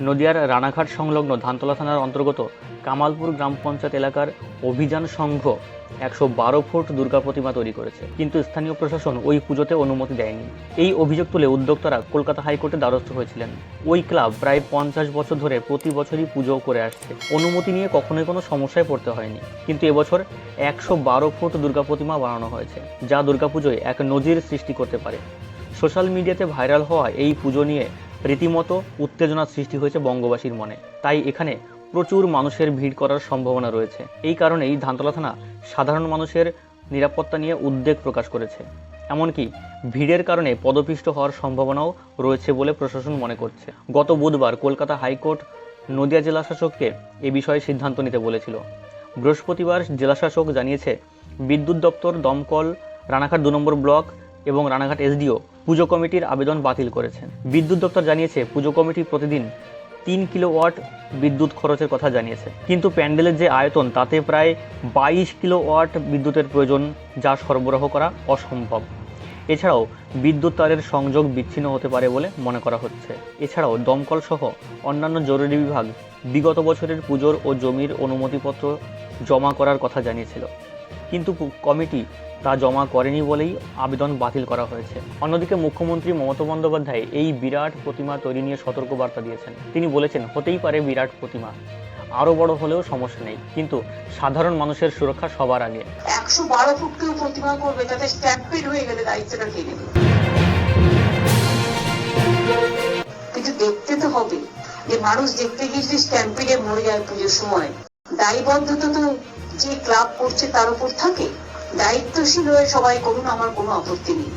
নদিয়ার রানাঘাট সংলগ্ন ধানতলা থানার অন্তর্গত কামালপুর গ্রাম পঞ্চায়েত এলাকার অভিযান সংঘ 112 ফুট দুর্গা প্রতিমা তৈরি করেছে, কিন্তু স্থানীয় প্রশাসন ওই পুজোতে অনুমতি দেয়নি। এই অভিযোগ তুলে উদ্যোক্তারা কলকাতা হাইকোর্টে দ্বারস্থ হয়েছিলেন। ওই ক্লাব প্রায় 50 বছর ধরে প্রতি বছরই পুজো করে আসছে, অনুমতি নিয়ে কখনোই কোনো সমস্যায় পড়তে হয়নি। কিন্তু এবছর 112 ফুট দুর্গা প্রতিমা বানানো হয়েছে, যা দুর্গাপুজোয় এক নজির সৃষ্টি করতে পারে। সোশ্যাল মিডিয়াতে ভাইরাল হওয়া এই পুজো নিয়ে রীতিমতো উত্তেজনার সৃষ্টি হয়েছে বঙ্গবাসীর মনে। তাই এখানে প্রচুর মানুষের ভিড় করার সম্ভাবনা রয়েছে। এই কারণেই ধানতলা থানা সাধারণ মানুষের নিরাপত্তা নিয়ে উদ্বেগ প্রকাশ করেছে। এমনকি ভিড়ের কারণে পদপিষ্ট হওয়ার সম্ভাবনাও রয়েছে বলে প্রশাসন মনে করছে। গত বুধবার কলকাতা হাইকোর্ট নদিয়া জেলাশাসককে এ বিষয়ে সিদ্ধান্ত নিতে বলেছিল। বৃহস্পতিবার জেলাশাসক জানিয়েছে, বিদ্যুৎ দপ্তর, দমকল, রানাঘাট 2 নম্বর ব্লক এবং রানাঘাট এসডিও পুজো কমিটির আবেদন বাতিল করেছেন। বিদ্যুৎ দপ্তর জানিয়েছে, পুজো কমিটি প্রতিদিন 3 কিলোওয়াট বিদ্যুৎ খরচের কথা জানিয়েছে, কিন্তু প্যান্ডেলের যে আয়তন তাতে প্রায় 22 কিলোওয়াট বিদ্যুতের প্রয়োজন, যা সরবরাহ করা অসম্ভব। এছাড়াও বিদ্যুৎ তারের সংযোগ বিচ্ছিন্ন হতে পারে বলে মনে করা হচ্ছে। এছাড়াও দমকল সহ অন্যান্য জরুরি বিভাগ বিগত বছরের পুজোর ও জমির অনুমতিপত্র জমা করার কথা জানিয়েছিল, কিন্তু কমিটি তা জমা করেনি বলেই আবেদন বাতিল করা হয়েছে। অন্যদিকে মুখ্যমন্ত্রী মমতা বন্দ্যোপাধ্যায় এই বিরাট প্রতিমা তৈরি নিয়ে সতর্কবার্তা দিয়েছেন। তিনি বলেছেন, হতেই পারে বিরাট প্রতিমা, আরো বড় হলেও সমস্যা নেই, কিন্তু সাধারণ মানুষের সুরক্ষা সবার আগে। 112 ফুট কেউ প্রতিমা করবে, তাতে স্ট্যাম্পেড হয়ে গেলে দায়িত্বটা কে নেবে? কিন্তু দেখতে তো হবে যে মানুষ দেখতে গিয়ে যদি স্ট্যাম্পেডে মরে যায় পুজোর সময়, দায়বদ্ধতা তো যে ক্লাব করছে তার উপর থাকে। দায়িত্বশীল হয়ে সবাই করুন, আমার কোনো আপত্তি নেই।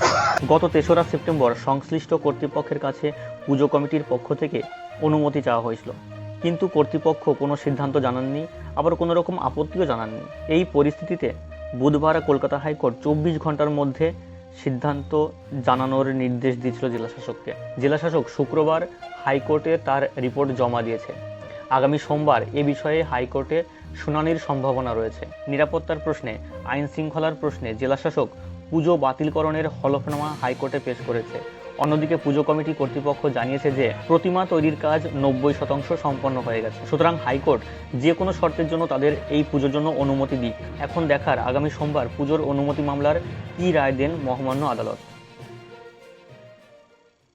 গত 3রা সেপ্টেম্বর সংশ্লিষ্ট কর্তৃপক্ষের কাছে পুজো কমিটির পক্ষ থেকে অনুমতি চাওয়া হয়েছিল, কিন্তু কর্তৃপক্ষ কোনো সিদ্ধান্ত জানাননি, আবার কোনো রকম আপত্তিও জানাননি। এই পরিস্থিতিতে বুধবার কলকাতা হাইকোর্ট 24 ঘন্টার মধ্যে সিদ্ধান্ত জানানোর নির্দেশ দিয়েছিল জেলাশাসককে। জেলাশাসক শুক্রবার হাইকোর্টে তার রিপোর্ট জমা দিয়েছে। আগামী সোমবার এ বিষয়ে হাইকোর্টে শুনানির সম্ভাবনা রয়েছে। নিরাপত্তার প্রশ্নে, আইন শৃঙ্খলার প্রশ্নে জেলাশাসক পুজো বাতিলকরণের হলফনামা হাইকোর্টে পেশ করেছে। অন্যদিকে পুজো কমিটি কর্তৃপক্ষ জানিয়েছে যে প্রতিমা তৈরির কাজ 90% সম্পন্ন হয়ে গেছে। সুতরাং হাইকোর্ট যে কোনো শর্তের জন্য তাদের এই পুজোর জন্য অনুমতি দিক। এখন দেখার আগামী সোমবার পুজোর অনুমতি মামলার কী রায় দেন মহামান্য আদালত।